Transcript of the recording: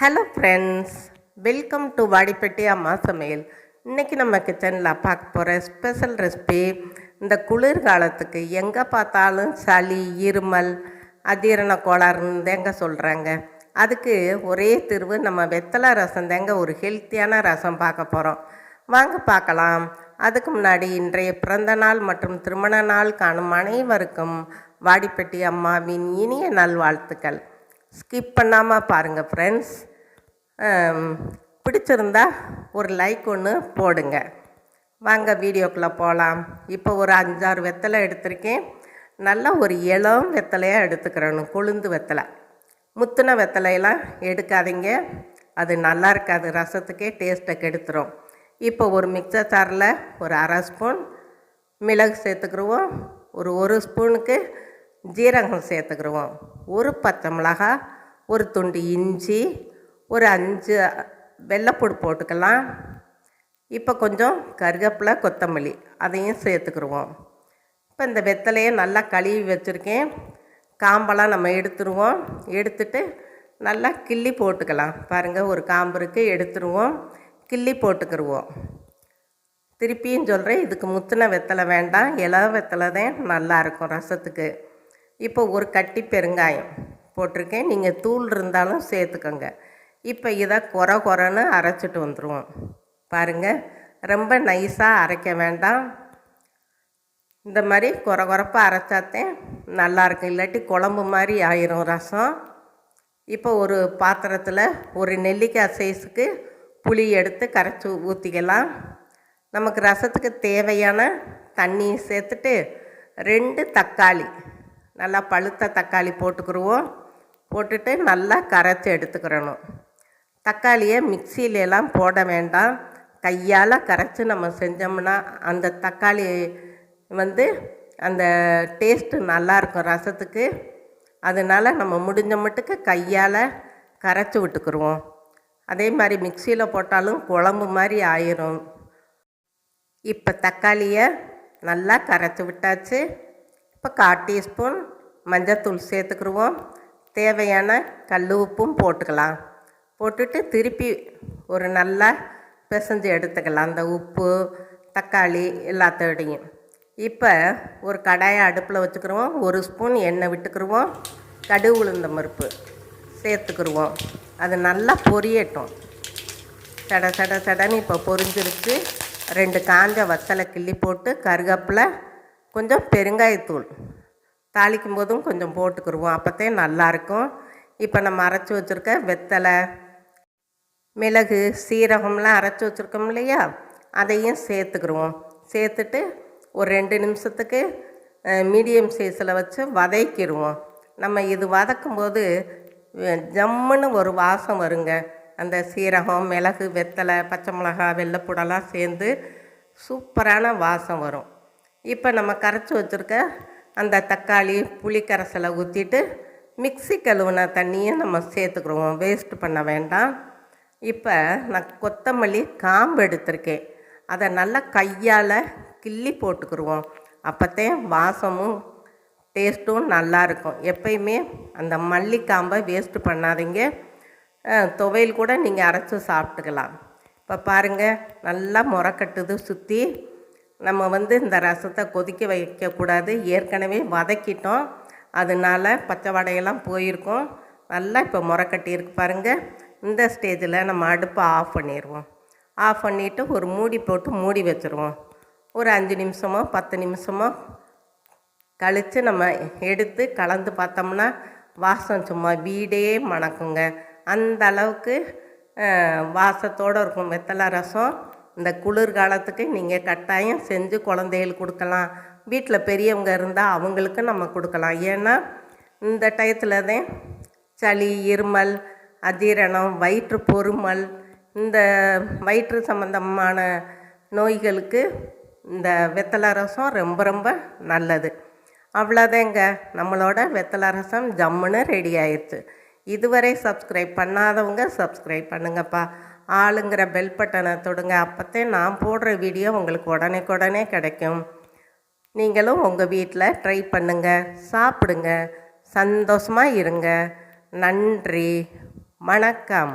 Hello friends, welcome to Vadipatti அம்மா சமையல். இன்றைக்கி நம்ம கிச்சனில் பார்க்க போகிற ஸ்பெஷல் ரெசிபி, இந்த குளிர்காலத்துக்கு எங்கே பார்த்தாலும் சளி, இருமல், அஜீரண கோளாறுன்னு தாங்க சொல்கிறாங்க. அதுக்கு ஒரே தீர்வு நம்ம வெத்தலை ரசம் தாங்க. ஒரு ஹெல்த்தியான ரசம் பார்க்க போகிறோம். வாங்க பார்க்கலாம். அதுக்கு முன்னாடி இன்றைய பிறந்த நாள் மற்றும் திருமண நாள் காணும் அனைவருக்கும் வாடிப்பட்டி அம்மாவின் இனிய நல்வாழ்த்துக்கள். ஸ்கிப் பண்ணாமல் பாருங்கள் ஃப்ரெண்ட்ஸ். பிடிச்சிருந்தா ஒரு லைக் ஒன்று போடுங்க. வாங்க வீடியோக்குள்ளே போகலாம். இப்போ ஒரு 5-6 வெத்தலை எடுத்திருக்கேன். நல்லா ஒரு இளம் வெத்தலையாக எடுத்துக்கிறணும். கொழுந்து வெத்தலை, முத்தின வெத்தலையெல்லாம் எடுக்காதீங்க, அது நல்லா இருக்காது, ரசத்துக்கே டேஸ்ட்டை கெடுத்துரும். இப்போ ஒரு மிக்சர் ஜாரில் ஒரு 1/2 ஸ்பூன் மிளகு சேர்த்துக்கிடுவோம். ஒரு ஸ்பூனுக்கு ஜீரகம் சேர்த்துக்கிடுவோம். ஒரு பச்சை மிளகாய், ஒரு துண்டு இஞ்சி, ஒரு 5 வெள்ளைப்பூடு போட்டுக்கலாம். இப்போ கொஞ்சம் கருவேப்பிலை, கொத்தமல்லி அதையும் சேர்த்துக்கிடுவோம். இப்போ இந்த வெத்தலையை நல்லா கழுவி வச்சுருக்கேன். காம்பெல்லாம் நம்ம எடுத்துருவோம். எடுத்துட்டு நல்லா கிள்ளி போட்டுக்கலாம். பாருங்கள், ஒரு காம்பு இருக்குது, எடுத்துருவோம், கிள்ளி போட்டுக்கிடுவோம். திருப்பியும் சொல்கிறேன், இதுக்கு முத்தின வெத்தலை வேண்டாம், இளம் வெத்தலை தான் நல்லாயிருக்கும் ரசத்துக்கு. இப்போ ஒரு கட்டி பெருங்காயம் போட்டிருக்கேன். நீங்கள் தூள் இருந்தாலும் சேர்த்துக்கோங்க. இப்போ இதை கொரன்னு அரைச்சிட்டு வந்துடுவோம். பாருங்கள், ரொம்ப நைஸாக அரைக்க வேண்டாம். இந்த மாதிரி கொரப்பாக அரைச்சாத்தேன் நல்லாயிருக்கும், இல்லாட்டி குழம்பு மாதிரி ஆயிரும் ரசம். இப்போ ஒரு பாத்திரத்தில் ஒரு நெல்லிக்காய் சைஸுக்கு புளி எடுத்து கரைச்சி ஊற்றிக்கலாம். நமக்கு ரசத்துக்கு தேவையான தண்ணி சேர்த்துட்டு 2 தக்காளி, நல்லா பழுத்த தக்காளி போட்டுக்கிடுவோம். போட்டுட்டு நல்லா கரைச்சி எடுத்துக்கிறணும். தக்காளியை மிக்சியிலெல்லாம் போட வேண்டாம், கையால் கரைச்சி நம்ம செஞ்சோம்னா அந்த தக்காளி அந்த டேஸ்ட்டு நல்லாயிருக்கும் ரசத்துக்கு. அதனால் நம்ம முடிஞ்ச மட்டுக்கு கையால் கரைச்சி விட்டுக்குருவோம். அதே மாதிரி மிக்சியில் போட்டாலும் குழம்பு மாதிரி ஆயிரும். இப்போ தக்காளியை நல்லா கரைச்சி விட்டாச்சு. இப்போ 1/4 டீஸ்பூன் மஞ்சத்தூள் சேர்த்துக்கிடுவோம். தேவையான கல் உப்பும் போட்டுக்கலாம். போட்டுட்டு திருப்பி ஒரு நல்லா பிசைஞ்சு எடுத்துக்கலாம், அந்த உப்பு தக்காளி எல்லாத்தோடையும். இப்போ ஒரு கடாயை அடுப்பில் வச்சுக்கிடுவோம். 1 ஸ்பூன் எண்ணெய் விட்டுக்கிடுவோம். கடுகு உளுந்தம் பருப்பு சேர்த்துக்கிடுவோம். அது நல்லா பொரியட்டும். சடன்னு இப்போ பொரிஞ்சிருச்சு. 2 காஞ்ச வத்தலை கிள்ளி போட்டு, கருவேப்பிலை, கொஞ்சம் பெருங்காயத்தூள் தாளிக்கும் போதும் கொஞ்சம் போட்டுக்கிடுவோம். அப்போத்தான் நல்லாயிருக்கும். இப்போ நம்ம அரைச்சி வச்சுருக்க வெத்தலை, மிளகு, சீரகம்லாம் அரைச்சி வச்சுருக்கோம் இல்லையா, அதையும் சேர்த்துக்கிடுவோம். சேர்த்துட்டு ஒரு 2 நிமிஷத்துக்கு மீடியம் சைஸில் வச்சு வதக்கிடுவோம். நம்ம இது வதக்கும்போது ஜம்முன்னு ஒரு வாசம் வருங்க. அந்த சீரகம், மிளகு, வெத்தலை, பச்சை மிளகாய், வெள்ளைப்பூடெல்லாம் சேர்ந்து சூப்பரான வாசம் வரும். இப்போ நம்ம கரைச்சி வச்சுருக்க அந்த தக்காளி புளி கரைசலை ஊற்றிட்டு மிக்ஸி கழுவுன தண்ணியை நம்ம சேர்த்துக்கிடுவோம். வேஸ்ட் பண்ண வேண்டாம். இப்போ நான் கொத்தமல்லி காம்பு எடுத்திருக்கேன், அதை நல்லா கையால் கிள்ளி போட்டுக்கிடுவோம். அப்போத்தான் வாசமும் டேஸ்ட்டும் நல்லாயிருக்கும். எப்பயுமே அந்த மல்லிக்காம்பை வேஸ்ட்டு பண்ணாதீங்க. துவையல் கூட நீங்கள் அரைச்சி சாப்பிட்டுக்கலாம். இப்போ பாருங்கள், நல்லா முறக்கட்டுது சுற்றி. நம்ம இந்த ரசத்தை கொதிக்க வைக்கக்கூடாது, ஏற்கனவே வதக்கிட்டோம், அதனால் பச்சை வடையெல்லாம் போயிருக்கோம். நல்லா இப்போ முறக்கட்டியிருக்கு பாருங்கள். இந்த ஸ்டேஜில் நம்ம அடுப்பை ஆஃப் பண்ணிடுவோம். ஆஃப் பண்ணிவிட்டு ஒரு மூடி போட்டு மூடி வச்சுருவோம். ஒரு 5 நிமிஷமோ 10 நிமிஷமோ கழித்து நம்ம எடுத்து கலந்து பார்த்தோம்னா வாசம் சும்மா வீடே மணக்குங்க. அந்த அளவுக்கு வாசத்தோடு இருக்கும் வெத்தலை ரசம். இந்த குளிர்காலத்துக்கு நீங்கள் கட்டாயம் செஞ்சு குழந்தைகளுக்கு கொடுக்கலாம். வீட்டில் பெரியவங்க இருந்தால் அவங்களுக்கு நம்ம கொடுக்கலாம். ஏன்னா இந்த டயத்தில் தான் சளி, இருமல், அஜீரணம், வயிற்று பொருமல், இந்த வயிற்று சம்பந்தமான நோய்களுக்கு இந்த வெத்தலை ரசம் ரொம்ப ரொம்ப நல்லது. அவ்வளோதாங்க, நம்மளோட வெத்தலை ரசம் ஜம்முன்னு ரெடி ஆயிடுச்சு. இதுவரை சப்ஸ்கிரைப் பண்ணாதவங்க சப்ஸ்கிரைப் பண்ணுங்கப்பா. ஆளுங்கிற பெல் பட்டனை தொடுங்க. அப்போத்தான் நான் போடுற வீடியோ உங்களுக்கு உடனே கிடைக்கும். நீங்களும் உங்கள் வீட்டில் ட்ரை பண்ணுங்கள், சாப்பிடுங்க, சந்தோஷமாக இருங்க. நன்றி, வணக்கம்.